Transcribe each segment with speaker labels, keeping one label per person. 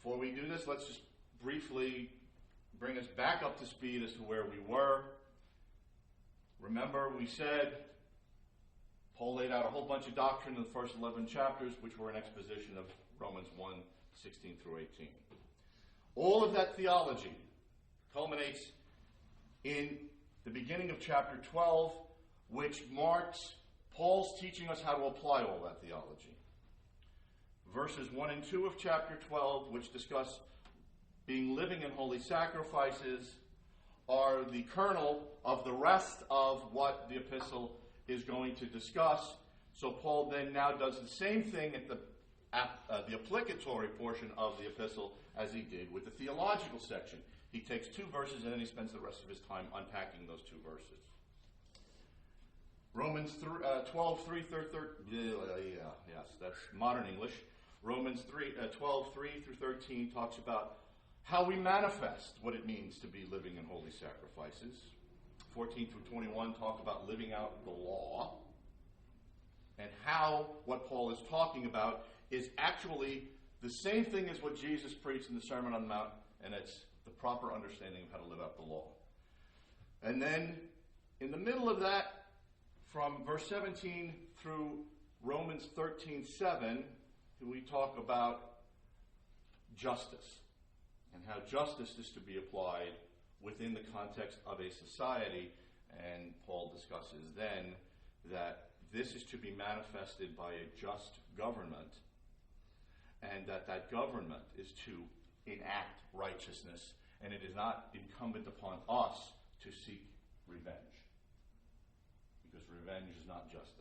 Speaker 1: Before we do this, let's just briefly bring us back up to speed as to where we were. Remember, we said Paul laid out a whole bunch of doctrine in the first 11 chapters, which were an exposition of Romans 1, 16 through 18. All of that theology culminates in the beginning of chapter 12, which marks Paul's teaching us how to apply all that theology. Verses 1 and 2 of chapter 12, which discuss being living in holy sacrifices, are the kernel of the rest of what the epistle is going to discuss. So Paul then now does the same thing at the applicatory portion of the epistle as he did with the theological section. He takes 2 verses and then he spends the rest of his time unpacking those 2 verses. Romans 12, 3, yes, that's modern English. Romans 12, 3 through 13 talks about how we manifest what it means to be living in holy sacrifices. 14 through 21 talk about living out the law, and how what Paul is talking about is actually the same thing as what Jesus preached in the Sermon on the Mount, and it's the proper understanding of how to live out the law. And then in the middle of that, from verse 17 through Romans 13:7, we talk about justice and how justice is to be applied within the context of a society. And Paul discusses then that this is to be manifested by a just government, and that government is to enact righteousness, and it is not incumbent upon us to seek revenge, because revenge is not justice.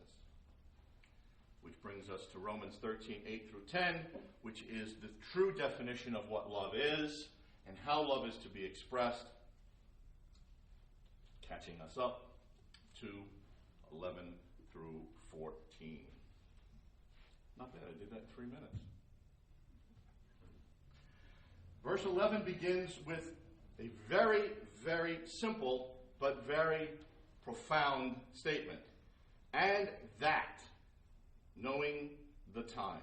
Speaker 1: Which brings us to Romans 13, 8 through 10, which is the true definition of what love is and how love is to be expressed, catching us up to 11 through 14. Not bad, I did that in 3 minutes. Verse 11 begins with a very, very simple but very profound statement. And that, knowing the time.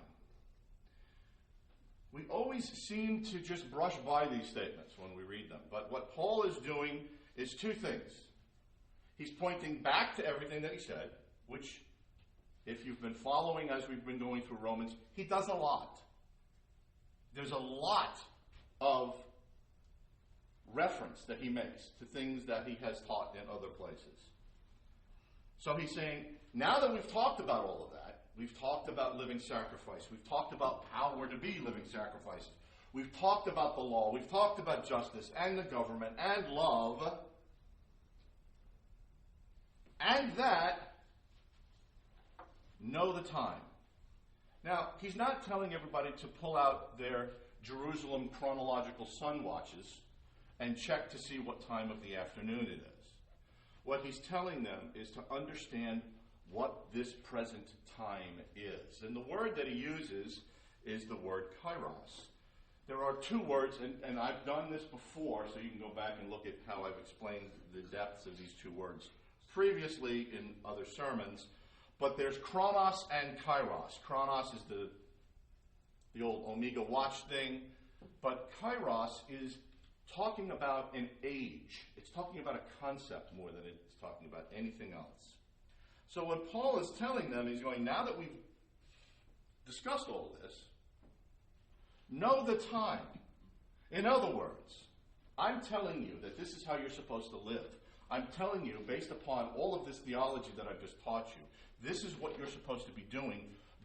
Speaker 1: We always seem to just brush by these statements when we read them. But what Paul is doing is 2 things. He's pointing back to everything that he said, which, if you've been following as we've been going through Romans, he does a lot. There's a lot of reference that he makes to things that he has taught in other places. So he's saying, now that we've talked about all of that, we've talked about living sacrifice, we've talked about how we're to be living sacrifices, we've talked about the law, we've talked about justice and the government and love, and that, know the time. Now, he's not telling everybody to pull out their Jerusalem chronological sun watches and check to see what time of the afternoon it is. What he's telling them is to understand what this present time is. And the word that he uses is the word kairos. There are 2 words, and I've done this before, so you can go back and look at how I've explained the depths of these 2 words previously in other sermons. But there's chronos and kairos. Chronos is the old Omega watch thing, but kairos is talking about an age. It's talking about a concept more than it's talking about anything else. So what Paul is telling them, he's going, now that we've discussed all of this, know the time. In other words, I'm telling you that this is how you're supposed to live. I'm telling you, based upon all of this theology that I've just taught you, this is what you're supposed to be doing,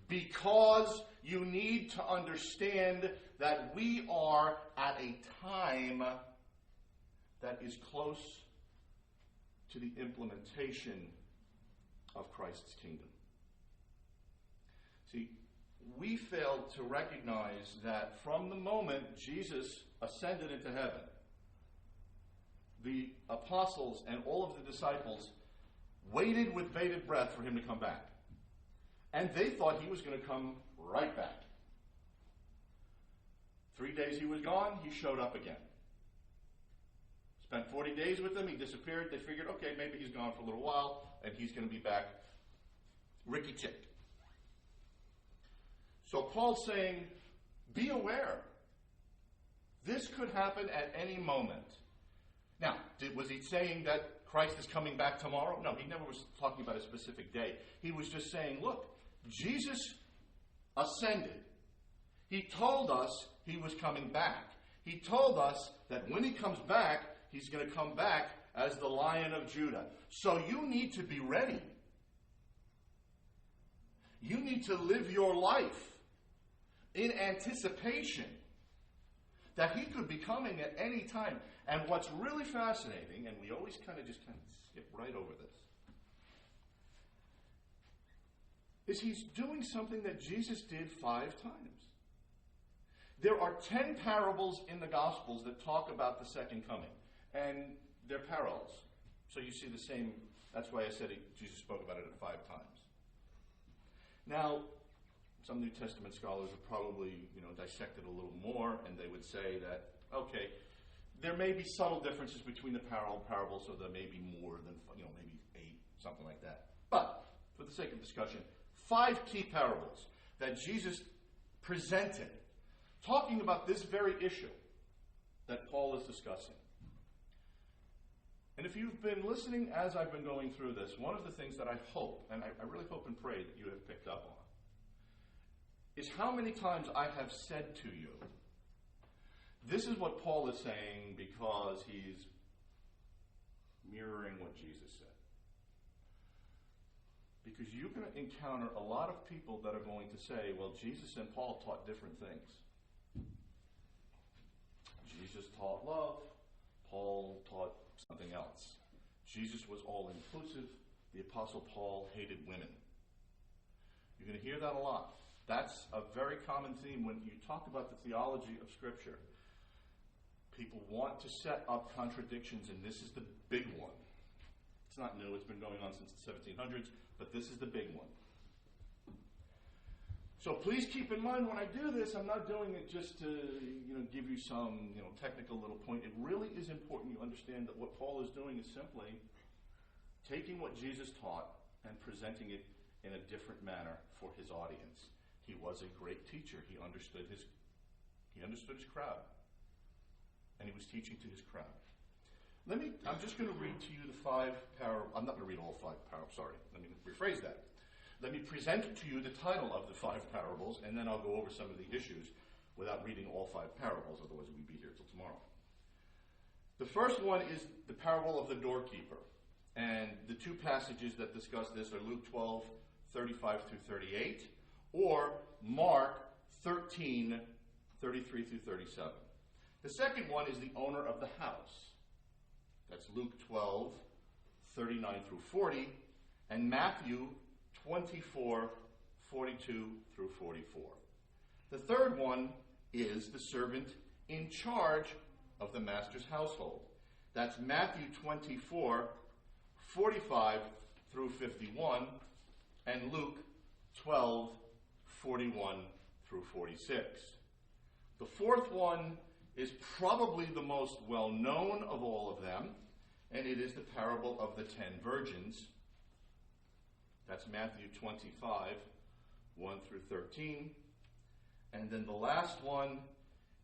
Speaker 1: because you need to understand that we are at a time that is close to the implementation of Christ's kingdom. See, we failed to recognize that from the moment Jesus ascended into heaven, the apostles and all of the disciples waited with bated breath for him to come back. And they thought he was going to come right back. 3 days he was gone, he showed up again. Spent 40 days with them, he disappeared. They figured, okay, maybe he's gone for a little while, and he's going to be back Ricky Tick. So Paul's saying, be aware. This could happen at any moment. Now, was he saying that Christ is coming back tomorrow? No, he never was talking about a specific day. He was just saying, look, Jesus ascended. He told us he was coming back. He told us that when he comes back, he's going to come back as the Lion of Judah. So you need to be ready. You need to live your life in anticipation that he could be coming at any time. And what's really fascinating, and we always kind of skip right over this, is he's doing something that Jesus did 5 times. There are 10 parables in the Gospels that talk about the second coming, and they're parallels. So you see the same, that's why I said Jesus spoke about it at 5 times. Now, some New Testament scholars would probably, dissect it a little more, and they would say that, okay, there may be subtle differences between the parables, so there may be more than, maybe 8, something like that. But, for the sake of discussion, 5 key parables that Jesus presented, talking about this very issue that Paul is discussing. And if you've been listening as I've been going through this, one of the things that I hope, and I really hope and pray that you have picked up on, is how many times I have said to you, this is what Paul is saying because he's mirroring what Jesus said. Because you're going to encounter a lot of people that are going to say, well, Jesus and Paul taught different things. Jesus taught love. Paul taught something else. Jesus was all-inclusive. The Apostle Paul hated women. You're going to hear that a lot. That's a very common theme when you talk about the theology of Scripture. People want to set up contradictions, and this is the big one. It's not new. It's been going on since the 1700s, but this is the big one. So please keep in mind when I do this, I'm not doing it just to give you some technical little point. It really is important you understand that what Paul is doing is simply taking what Jesus taught and presenting it in a different manner for his audience. He was a great teacher. He understood his crowd. And he was teaching to his crowd. I'm just going to read to you the 5 parables. I'm not going to read all 5 parables, sorry. Let me rephrase that. Let me present to you the title of the 5 parables, and then I'll go over some of the issues without reading all 5 parables, otherwise we'd be here till tomorrow. The first one is the parable of the doorkeeper. And the 2 passages that discuss this are Luke 12, 35 through 38, or Mark 13, 33 through 37. The second one is the owner of the house. That's Luke 12, 39 through 40, and Matthew 24, 42 through 44. The third one is the servant in charge of the master's household. That's Matthew 24, 45 through 51, and Luke 12, 41 through 46. The fourth one is probably the most well-known of all of them, and it is the parable of the 10 virgins. That's Matthew 25, 1 through 13. And then the last one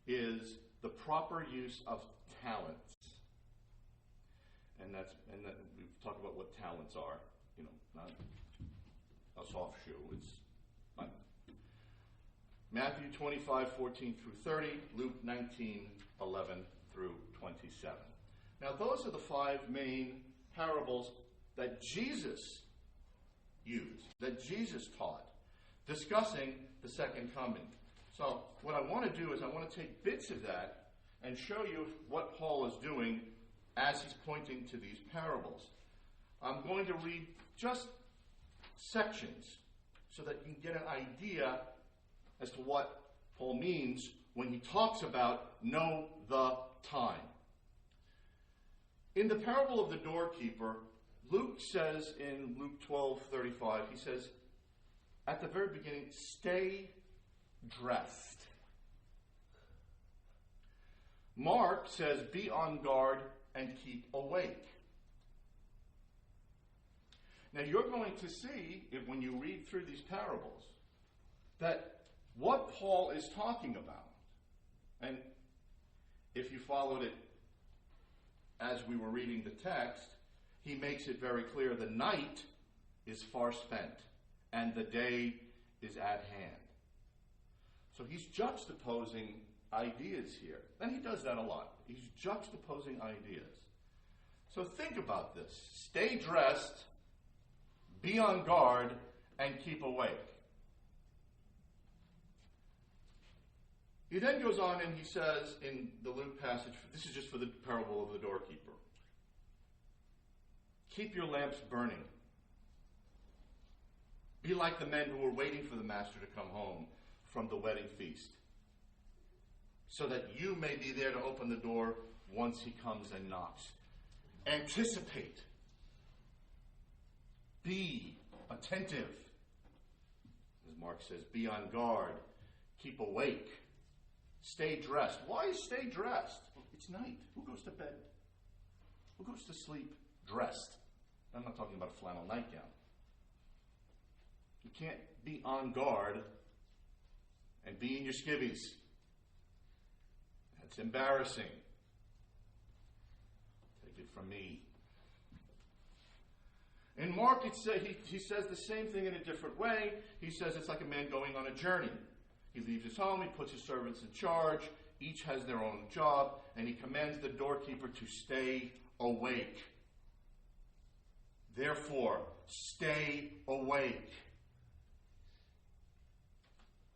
Speaker 1: is the proper use of talents. And we've talked about what talents are. Not a soft shoe. It's fine. Matthew 25, 14 through 30, Luke 19, 11 through 27. Now those are the 5 main parables that Jesus used, that Jesus taught, discussing the second coming. So what I want to do is I want to take bits of that and show you what Paul is doing as he's pointing to these parables. I'm going to read just sections so that you can get an idea as to what Paul means when he talks about know the time. In the parable of the doorkeeper, Luke says in Luke 12:35, he says, at the very beginning, stay dressed. Mark says, be on guard and keep awake. Now you're going to see, when you read through these parables, that what Paul is talking about, and if you followed it as we were reading the text, he makes it very clear the night is far spent and the day is at hand. So he's juxtaposing ideas here. And he does that a lot. He's juxtaposing ideas. So think about this. Stay dressed, be on guard, and keep awake. He then goes on and he says in the Luke passage, this is just for the parable of the doorkeeper. Keep your lamps burning. Be like the men who were waiting for the master to come home from the wedding feast, so that you may be there to open the door once he comes and knocks. Anticipate. Be attentive. As Mark says, be on guard. Keep awake. Stay dressed. Why stay dressed? It's night. Who goes to bed? Who goes to sleep dressed? I'm not talking about a flannel nightgown. You can't be on guard and be in your skivvies. That's embarrassing. Take it from me. In Mark, he says the same thing in a different way. He says it's like a man going on a journey. He leaves his home, he puts his servants in charge, each has their own job, and he commands the doorkeeper to stay awake. Therefore, stay awake.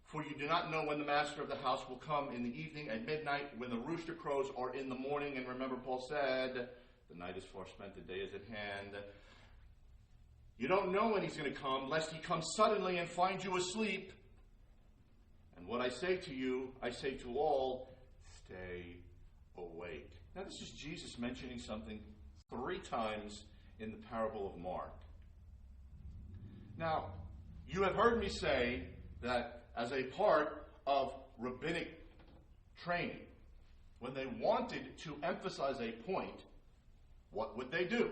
Speaker 1: For you do not know when the master of the house will come, in the evening, at midnight, when the rooster crows, or in the morning. And remember, Paul said, the night is far spent, the day is at hand. You don't know when he's going to come, lest he come suddenly and find you asleep. And what I say to you, I say to all, stay awake. Now this is Jesus mentioning something 3 times in the parable of Mark. Now, you have heard me say that as a part of rabbinic training, when they wanted to emphasize a point, what would they do?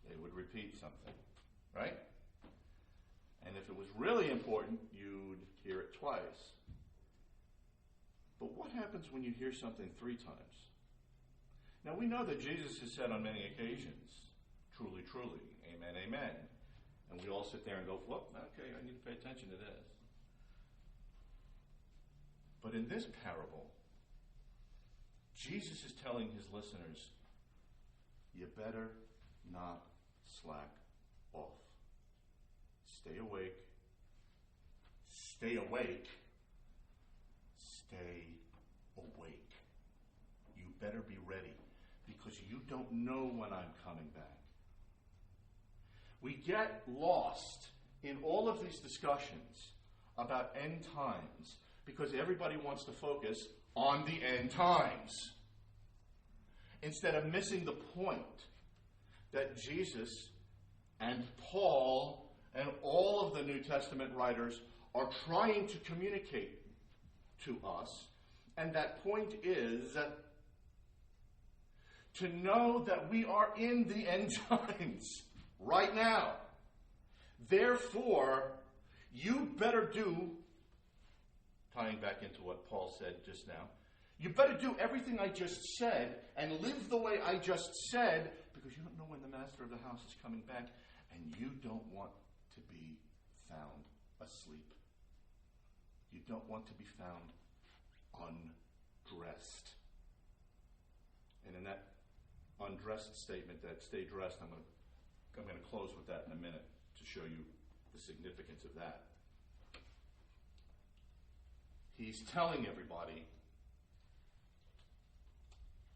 Speaker 1: They would repeat something, right? And if it was really important, you'd hear it twice. But what happens when you hear something 3 times? Now we know that Jesus has said on many occasions, truly, truly, amen, amen. And we all sit there and go, well, okay, I need to pay attention to this. But in this parable, Jesus is telling his listeners, you better not slack off. Stay awake. Stay awake. Stay awake. You better be ready, because you don't know when I'm coming back. We get lost in all of these discussions about end times because everybody wants to focus on the end times, instead of missing the point that Jesus and Paul and all of the New Testament writers are trying to communicate to us. And that point is to know that we are in the end times right now. Therefore, you better do, tying back into what Paul said just now, you better do everything I just said and live the way I just said, because you don't know when the master of the house is coming back, and you don't want to be found asleep. You don't want to be found undressed. And in that undressed statement, that stay dressed, I'm going to close with that in a minute to show you the significance of that. He's telling everybody,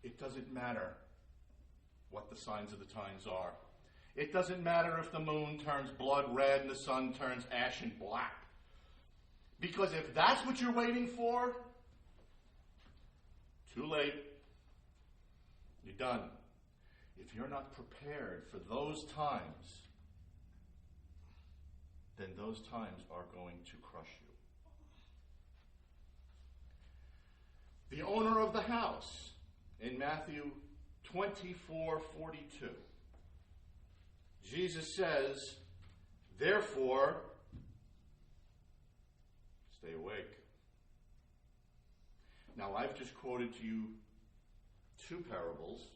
Speaker 1: it doesn't matter what the signs of the times are. It doesn't matter if the moon turns blood red and the sun turns ashen black. Because if that's what you're waiting for, too late. You're done. If you're not prepared for those times, then those times are going to crush you. The owner of the house, in Matthew 24:42, Jesus says, therefore, stay awake. Now, I've just quoted to you 2 parables,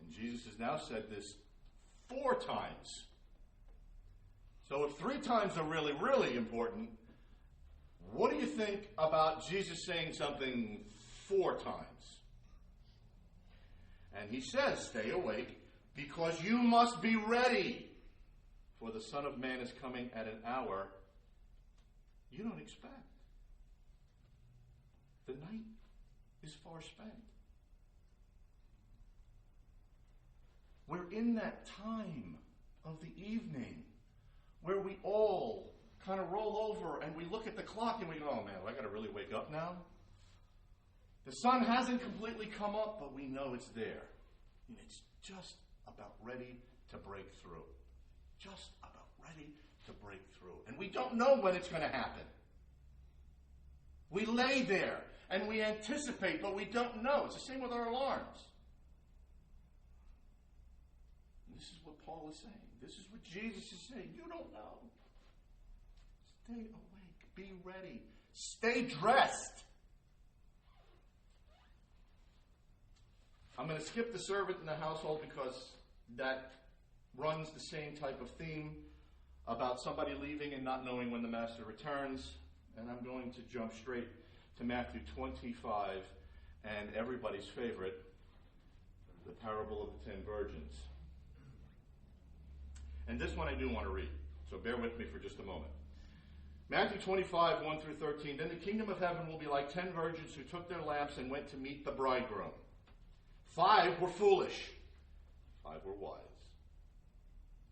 Speaker 1: and Jesus has now said this 4 times. So if 3 times are really, really important, what do you think about Jesus saying something 4 times? And he says, stay awake, because you must be ready, for the Son of Man is coming at an hour you don't expect. The night is far spent. We're in that time of the evening where we all kind of roll over and we look at the clock and we go, oh man, I got to really wake up now? The sun hasn't completely come up, but we know it's there. And it's just about ready to break through. Just about ready to break through. And we don't know when it's going to happen. We lay there and we anticipate, but we don't know. It's the same with our alarms. And this is what Paul is saying. This is what Jesus is saying. You don't know. Stay awake. Be ready. Stay dressed. I'm going to skip the servant in the household because that runs the same type of theme about somebody leaving and not knowing when the master returns. And I'm going to jump straight to Matthew 25 and everybody's favorite, the parable of the 10 virgins. And this one I do want to read, so bear with me for just a moment. Matthew 25, 1 through 13. Then the kingdom of heaven will be like 10 virgins who took their lamps and went to meet the bridegroom. 5 were foolish. 5 were wise.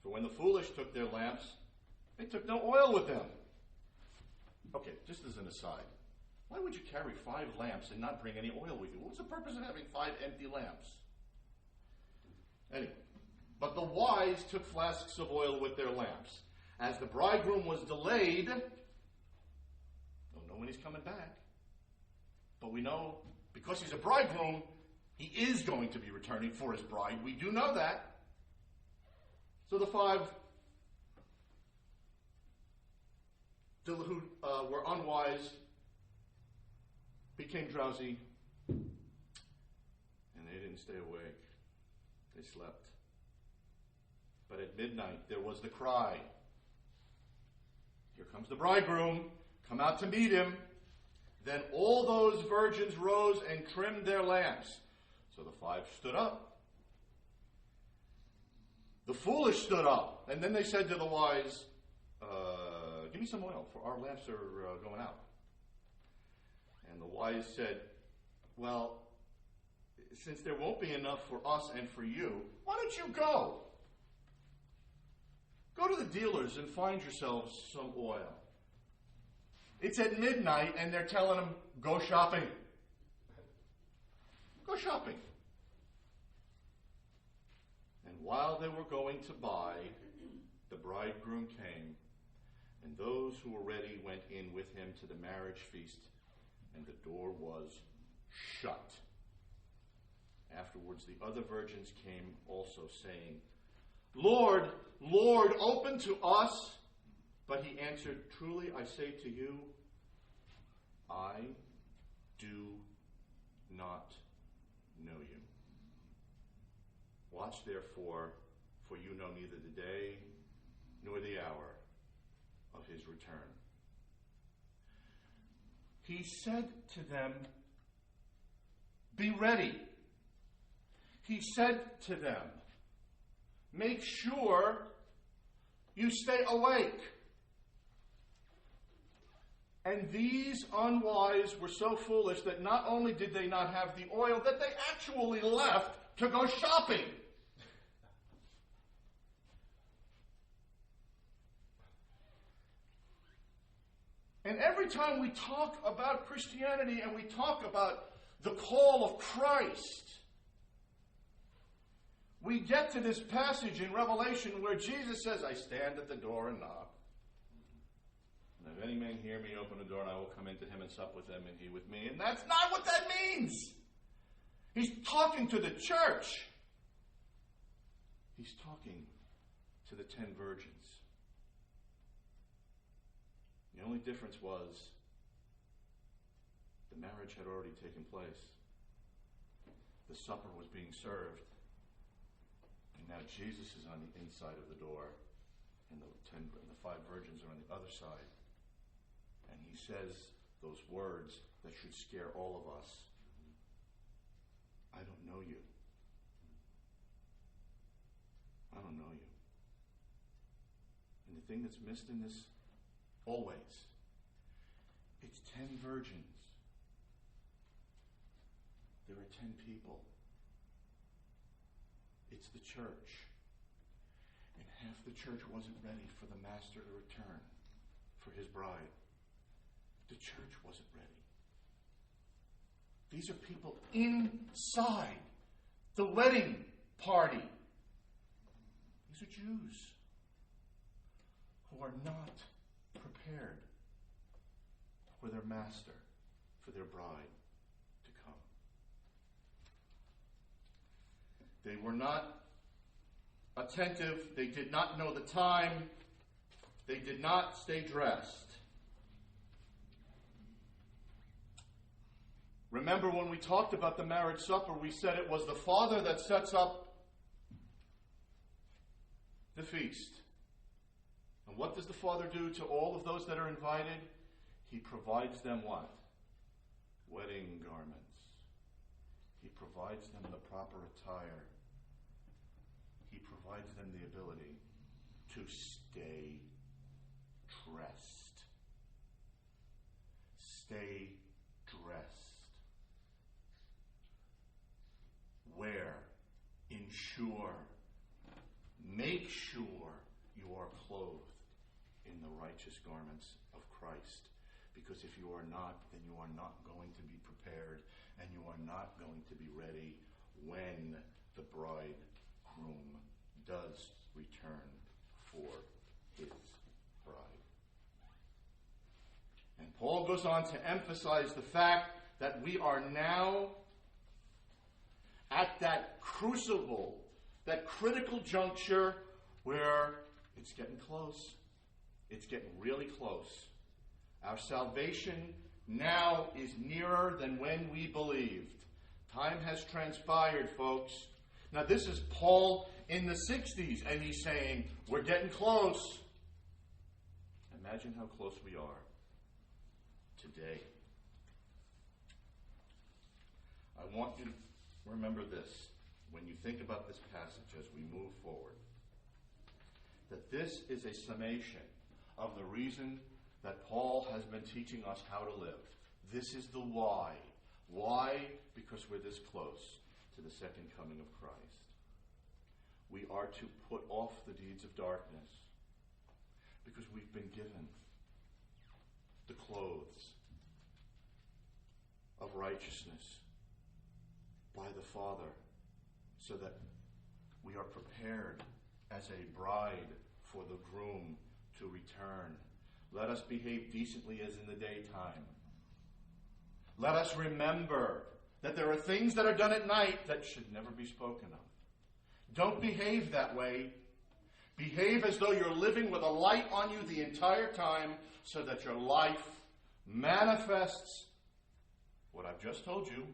Speaker 1: For when the foolish took their lamps, they took no oil with them. Okay, just as an aside, why would you carry 5 lamps and not bring any oil with you? What's the purpose of having 5 empty lamps? Anyway, but the wise took flasks of oil with their lamps. As the bridegroom was delayed, don't know when he's coming back, but we know because he's a bridegroom, he is going to be returning for his bride. We do know that. So the 5 who were unwise became drowsy, and they didn't stay awake. They slept. But at midnight there was the cry, here comes the bridegroom, come out to meet him. Then all those virgins rose and trimmed their lamps. So the 5 stood up. The foolish stood up, and then they said to the wise, give me some oil, for our lamps are going out. And the wise said, well, since there won't be enough for us and for you, why don't you go? Go to the dealers and find yourselves some oil. It's at midnight, and they're telling them, go shopping. Go shopping. And while they were going to buy, the bridegroom came, and those who were ready went in with him to the marriage feast, and the door was shut. Afterwards, the other virgins came also, saying, Lord, Lord, open to us. But he answered, truly I say to you, I do not know you. Watch therefore, for you know neither the day nor the hour of his return. He said to them, be ready. He said to them, make sure you stay awake. And these unwise were so foolish that not only did they not have the oil, that they actually left to go shopping. And every time we talk about Christianity and we talk about the call of Christ, we get to this passage in Revelation where Jesus says, I stand at the door and knock. And if any man hear me, open the door, and I will come into him and sup with him and he with me. And that's not what that means. He's talking to the church. He's talking to the 10 virgins. The only difference was the marriage had already taken place. the supper was being served. And now Jesus is on the inside of the door, and the 5 virgins are on the other side. And he says those words that should scare all of us. I don't know you. I don't know you. And the thing that's missed in this, always, it's 10 virgins. There are 10 people. It's the church. And half the church wasn't ready for the master to return for his bride. The church wasn't ready. These are people inside the wedding party. These are Jews who are not prepared for their master, for their bride to come. They were not attentive. They did not know the time. They did not stay dressed. Remember when we talked about the marriage supper, we said it was the father that sets up the feast. And what does the father do to all of those that are invited? He provides them what? Wedding garments. He provides them the proper attire. He provides them the ability to stay dressed. Stay dressed. Wear, ensure, make sure you are clothed in the righteous garments of Christ. Because if you are not, then you are not going to be prepared, and you are not going to be ready when the bridegroom does return for his bride. And Paul goes on to emphasize the fact that we are now at that crucible, that critical juncture where it's getting close. It's getting really close. Our salvation now is nearer than when we believed. Time has transpired, folks. Now this is Paul in the 60s, and he's saying, we're getting close. Imagine how close we are today. I want you to remember this when you think about this passage as we move forward, that this is a summation of the reason that Paul has been teaching us how to live. This is the why. Why? Because we're this close to the second coming of Christ. We are to put off the deeds of darkness because we've been given the clothes of righteousness by the Father, so that we are prepared as a bride for the groom to return. Let us behave decently as in the daytime. Let us remember that there are things that are done at night that should never be spoken of. Don't behave that way. Behave as though you're living with a light on you the entire time, so that your life manifests what I've just told you.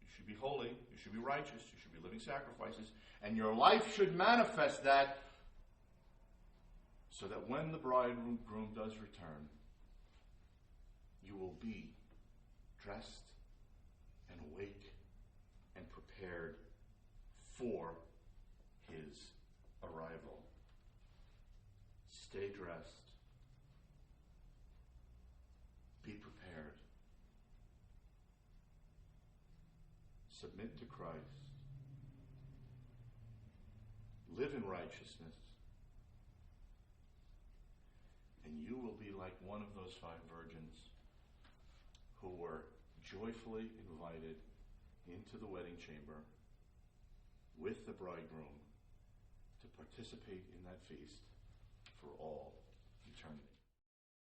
Speaker 1: You should be holy, you should be righteous, you should be living sacrifices, and your life should manifest that, so that when the bridegroom does return, you will be dressed and awake and prepared for his arrival. Stay dressed. Be prepared. Submit to Christ. Live in righteousness. And you will be like one of those 5 virgins who were joyfully invited into the wedding chamber with the bridegroom to participate in that feast for all